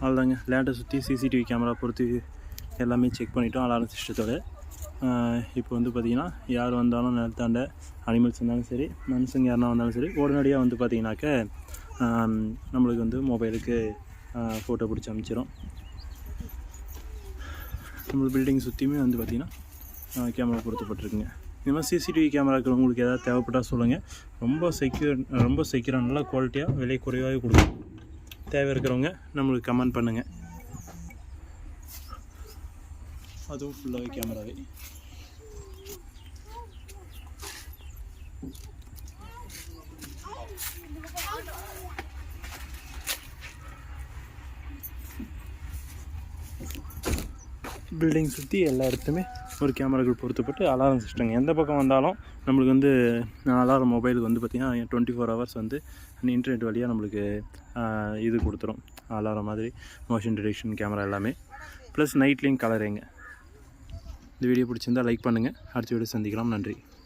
அவ்வளோதாங்க. லேண்டை சுற்றி சிசிடிவி கேமரா பொறுத்து எல்லாமே செக் பண்ணிட்டோம் அலாரம் சிஸ்டத்தோடு. இப்போ வந்து பார்த்திங்கன்னா யார் வந்தாலும் நிலத்தாண்ட அனிமல்ஸ் இருந்தாலும் சரி, மனுஷங்க யாருனா வந்தாலும் சரி, உடனடியாக வந்து பார்த்திங்கனாக்க நம்மளுக்கு வந்து மொபைலுக்கு ஃபோட்டோ பிடிச்சி அனுப்பிச்சிடும். நம்மளுக்கு பில்டிங் சுற்றியுமே வந்து பார்த்திங்கன்னா கேமரா பொருத்தப்பட்டிருக்குங்க. இந்த மாதிரி சிசிடிவி கேமராக்கள் உங்களுக்கு எதாவது தேவைப்பட்டால் சொல்லுங்கள். ரொம்ப செக்யூராக நல்லா குவாலிட்டியாக விலை குறைவாகவே கொடுக்கும். தேவை இருக்கிறவங்க நம்மளுக்கு கமெண்ட் பண்ணுங்கள். அதுவும் ஃபுல்லாகவே கேமராவே. பில்டிங் சுற்றி எல்லா இடத்துலையுமே ஒரு கேமராக்கள் பொருத்தப்பட்டு அலாரம் சிஸ்டங்க. எந்த பக்கம் வந்தாலும் நம்மளுக்கு வந்து அலாரம் மொபைலுக்கு வந்து பார்த்திங்கன்னா 24 hours வந்து இன்டர்நெட் வழியாக நம்மளுக்கு இது கொடுத்துரும். அலாரம் மாதிரி மோஷன் டிடெக்ஷன் கேமரா எல்லாமே. ப்ளஸ் நைட்லேயும் கலருங்க. இந்த வீடியோ பிடிச்சிருந்தால் லைக் பண்ணுங்கள். அடுத்த வீடியோ சந்திக்கலாம். நன்றி.